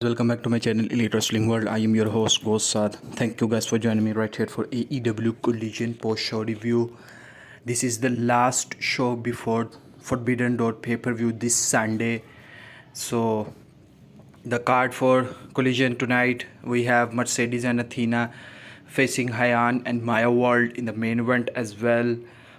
Welcome back to my channel Elite Wrestling World. I am your host GhostSaad. Thank you guys for joining me right here for AEW Collision post-show review. This is the last show before Forbidden Door pay-per-view this Sunday. So the card for Collision tonight, we have Mercedes and Athena facing Hyan and Maya World in the main event as well.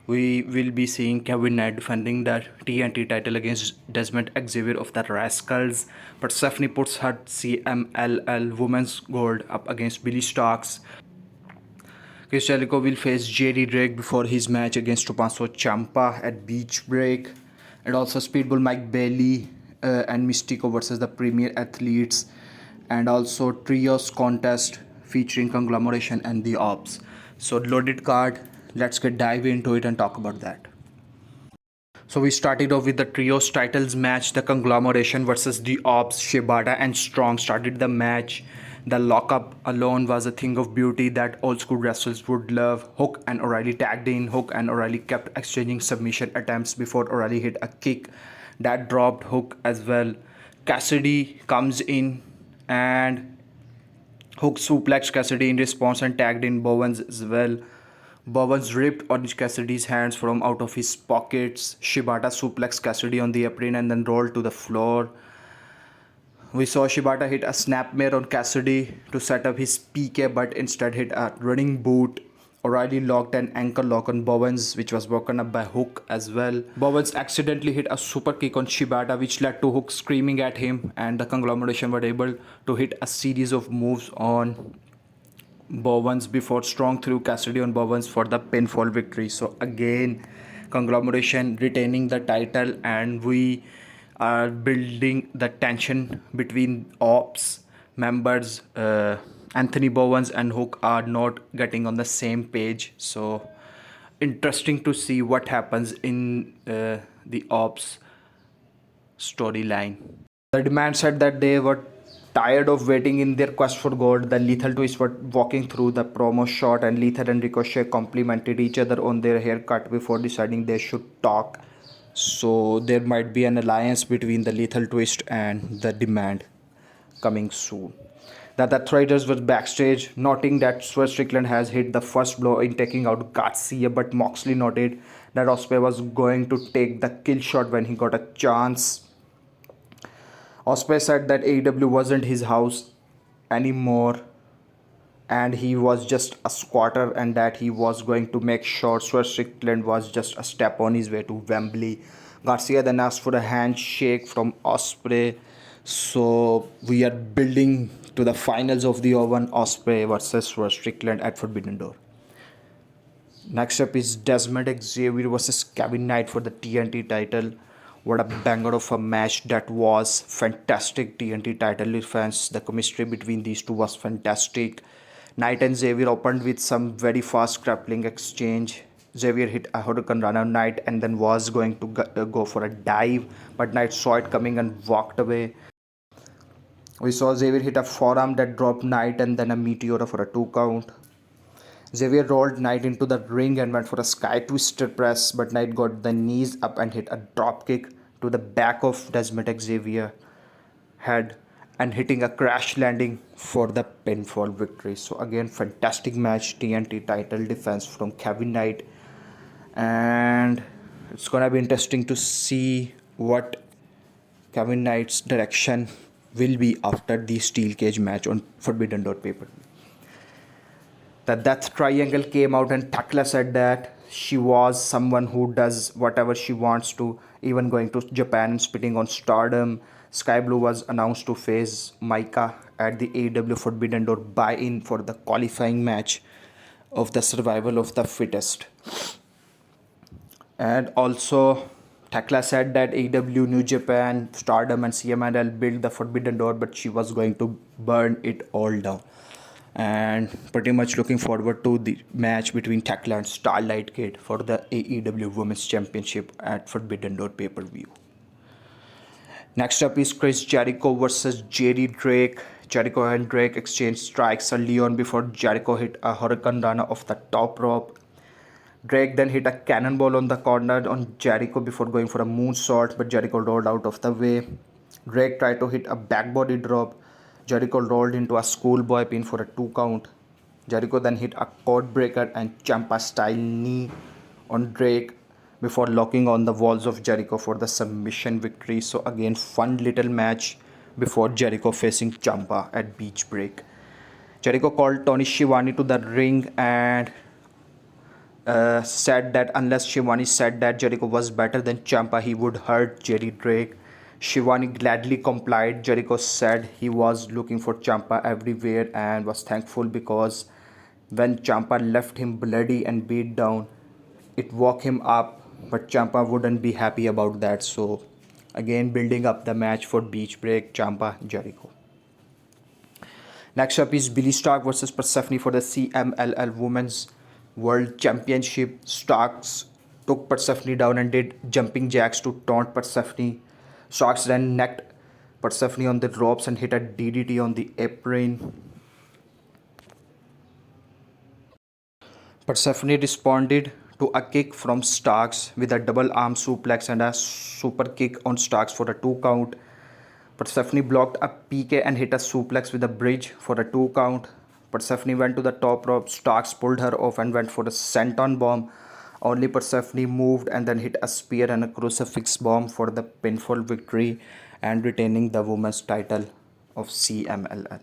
We will be seeing Kevin Knight defending the TNT title against Dezmond Xavier of the Rascalz. Persephone puts her CMLL Women's Gold up against Billie Starkz. Jericho will face Jerry Drake before his match against Tommaso Ciampa at Beach Break. And also Speedball Mike Bailey and Mistico versus the Premier Athletes. And also Trios contest featuring Conglomeration and the Opps. So loaded card. Let's dive into it and talk about that. So we started off with the Trios titles match. The Conglomeration versus the Opps. Shibata and Strong started the match. The lockup alone was a thing of beauty that old school wrestlers would love. Hook and O'Reilly tagged in. Hook and O'Reilly kept exchanging submission attempts before O'Reilly hit a kick that dropped Hook as well. Cassidy comes in and Hook suplexed Cassidy in response and tagged in Bowens as well. Bowens ripped Orange Cassidy's hands from out of his pockets. Shibata suplexed Cassidy on the apron and then rolled to the floor. We saw Shibata hit a snapmare on Cassidy to set up his PK, but instead hit a running boot. O'Reilly locked an ankle lock on Bowens, which was broken up by Hook as well. Bowens accidentally hit a super kick on Shibata, which led to Hook screaming at him, and the Conglomeration were able to hit a series of moves on Bowens before Strong threw Cassidy on Bowens for the pinfall victory. So again, Conglomeration retaining the title, and we are building the tension between Opps members. Anthony Bowens and Hook are not getting on the same page. So interesting to see what happens in the Opps storyline. The demand said that they were tired of waiting in their quest for gold. The Lethal Twist were walking through the promo shot, and Lethal and Ricochet complimented each other on their haircut before deciding they should talk. So there might be an alliance between the Lethal Twist and the Demand coming soon. The Traders were backstage, noting that Swerve Strickland has hit the first blow in taking out Garcia, but Moxley noted that Ospreay was going to take the kill shot when he got a chance. Ospreay said that AEW wasn't his house anymore and he was just a squatter, and that he was going to make sure Swerve Strickland was just a step on his way to Wembley. Garcia then asked for a handshake from Ospreay. So we are building to the finals of the Owen Ospreay versus Swerve Strickland at Forbidden Door. Next up is Dezmond Xavier versus Kevin Knight for the TNT title. What a banger of a match that was. Fantastic TNT title defense. The chemistry between these two was fantastic. Knight and Xavier opened with some very fast grappling exchange. Xavier hit a Hurricane Run on Knight and then was going to go for a dive, but Knight saw it coming and walked away. We saw Xavier hit a forearm that dropped Knight and then a Meteora for a 2 count. Xavier rolled Knight into the ring and went for a Sky Twister press, but Knight got the knees up and hit a drop kick to the back of Dezmond Xavier head and hitting a crash landing for the pinfall victory. So again, fantastic match, TNT title defense from Kevin Knight, and it's gonna be interesting to see what Kevin Knight's direction will be after the steel cage match on Forbidden Door pay-per-view. The Death Triangle came out and Tekla said that she was someone who does whatever she wants to, even going to Japan and spitting on Stardom. Sky Blue was announced to face Maika at the AEW Forbidden Door buy-in for the qualifying match of the survival of the fittest. And also Tekla said that AEW, New Japan, Stardom and CMLL built the Forbidden Door, but she was going to burn it all down. And pretty much looking forward to the match between Tekla and Starlight Kid for the AEW Women's Championship at Forbidden Door pay-per-view. Next up is Chris Jericho versus Jerry Drake. Jericho and Drake exchanged strikes early on before Jericho hit a Hurricane Rana off the top rope. Drake then hit a cannonball on the corner on Jericho before going for a moonsault, but Jericho rolled out of the way. Drake tried to hit a backbody drop, Jericho rolled into a schoolboy pin for a 2 count. Jericho then hit a cord breaker and Ciampa style knee on Drake before locking on the walls of Jericho for the submission victory. So again, fun little match before Jericho facing Ciampa at Beach Break. Jericho called Tony Schiavone to the ring and said that unless Schiavone said that Jericho was better than Ciampa, he would hurt Jerry Drake. Schiavone gladly complied. Jericho said he was looking for Ciampa everywhere and was thankful because when Ciampa left him bloody and beat down, it woke him up, but Ciampa wouldn't be happy about that. So again, building up the match for Beach Break, Ciampa, Jericho. Next up is Billie Starkz versus Persephone for the CMLL Women's World Championship. Starkz took Persephone down and did jumping jacks to taunt Persephone. Starkz then necked Persephone on the ropes and hit a DDT on the apron. Persephone responded to a kick from Starkz with a double arm suplex and a super kick on Starkz for a 2 count. Persephone blocked a PK and hit a suplex with a bridge for a 2 count. Persephone went to the top rope. Starkz pulled her off and went for a senton bomb. Only Persephone moved and then hit a spear and a crucifix bomb for the pinfall victory and retaining the women's title of CMLL.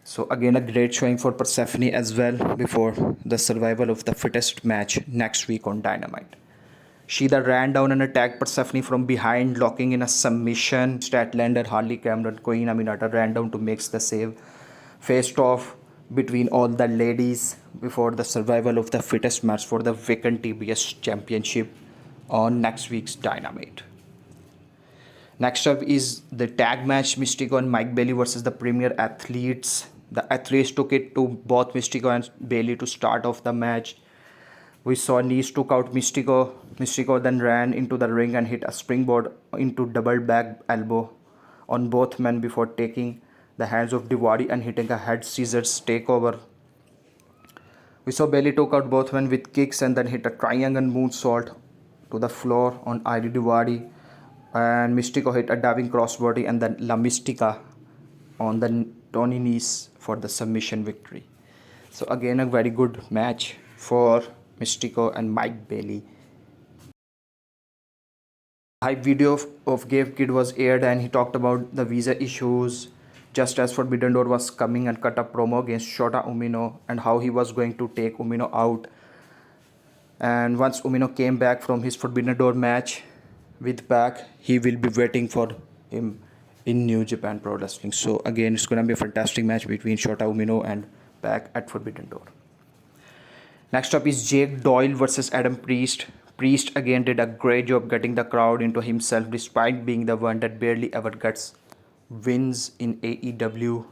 So again, a great showing for Persephone as well before the survival of the fittest match next week on Dynamite. She then ran down and attacked Persephone from behind, locking in a submission. Statlander, Harley Cameron, Queen Aminata ran down to make the save. Faced off between all the ladies before the survival of the fittest match for the vacant TBS championship on next week's Dynamite. Next up is the tag match, Mistico and Mike Bailey versus the Premier Athletes. The athletes took it to both Mistico and Bailey to start off the match. We saw knees took out Mistico. Mistico then ran into the ring and hit a springboard into double back elbow on both men before taking the hands of Diwali and hitting a head scissors takeover. We saw Bailey took out both men with kicks and then hit a triangle moonsault to the floor on ID Diwali. And Mistico hit a diving crossbody and then La Mystica on the Tony knees for the submission victory. So again, a very good match for Mistico and Mike Bailey. Hype video of Gabe Kid was aired and he talked about the visa issues just as Forbidden Door was coming and cut a promo against Shota Umino and how he was going to take Umino out. And once Umino came back from his Forbidden Door match with Pac, he will be waiting for him in New Japan Pro Wrestling. So again, it's going to be a fantastic match between Shota Umino and Pac at Forbidden Door. Next up is Jake Doyle versus Adam Priest. Priest again did a great job getting the crowd into himself despite being the one that barely ever gets wins in AEW.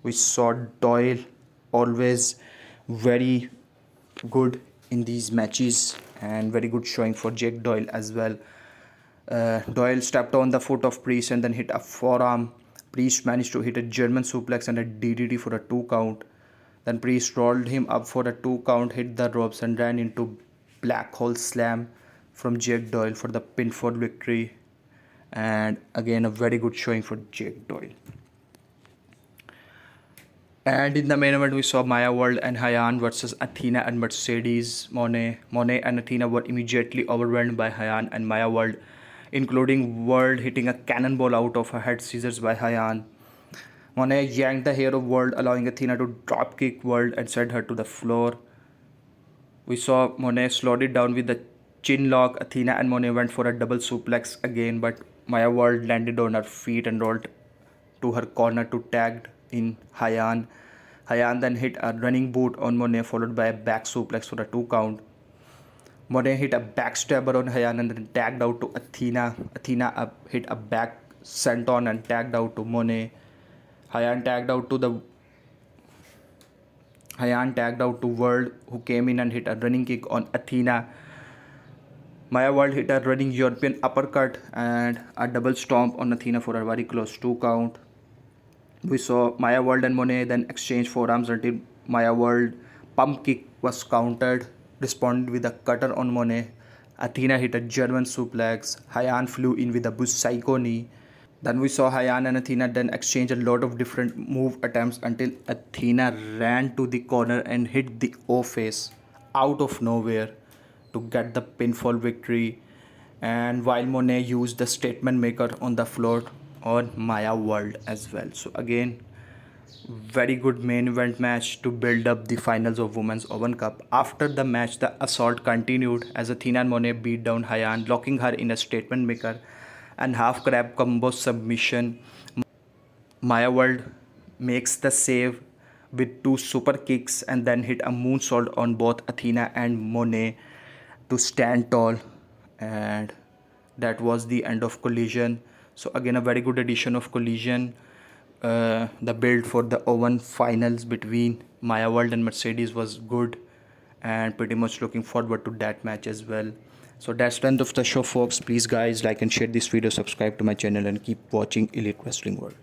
We saw Doyle always very good in these matches and very good showing for Jake Doyle as well. Doyle stepped on the foot of Priest and then hit a forearm. Priest managed to hit a German suplex and a DDT for a 2 count. Then Priest rolled him up for a 2 count, hit the ropes and ran into Black Hole Slam from Jake Doyle for the pinfall victory. And again, a very good showing for Jake Doyle. And in the main event, we saw Maya World and Hyan versus Athena and Mercedes Mone. Mone and Athena were immediately overwhelmed by Hyan and Maya World, including World hitting a cannonball out of her head scissors by Hyan. Mone yanked the hair of World, allowing Athena to dropkick World and send her to the floor. We saw Mone slowed it down with the chin lock. Athena and Mone went for a double suplex again, but Maya World landed on her feet and rolled to her corner to tag in Hyan. Hyan then hit a running boot on Mone, followed by a back suplex for a 2 count. Mone hit a backstabber on Hyan and then tagged out to Athena. Athena hit a back senton and tagged out to Mone. Hyan tagged out to World, who came in and hit a running kick on Athena. Maya World hit a running European uppercut and a double stomp on Athena for a very close 2 count. We saw Maya World and Mone then exchange forearms until Maya World pump kick was countered, responded with a cutter on Mone. Athena hit a German suplex. Hyan flew in with a Busaico knee. Then we saw Hyan and Athena then exchange a lot of different move attempts until Athena ran to the corner and hit the O face out of nowhere to get the pinfall victory. And while Monet used the statement maker on the floor on Maya World as well. So again, very good main event match to build up the finals of Women's Open Cup. After the match, the assault continued as Athena and Monet beat down Hyan, locking her in a statement maker and half crab combo submission. Maya World makes the save with two super kicks and then hit a moonsault on both Athena and Monet to stand tall, and that was the end of Collision. So again, a very good edition of Collision. The build for the Owen finals between Maya World and Mercedes was good, and pretty much looking forward to that match as well. So that's the end of the show, folks. Please guys, like and share this video, subscribe to my channel, and keep watching Elite Wrestling World.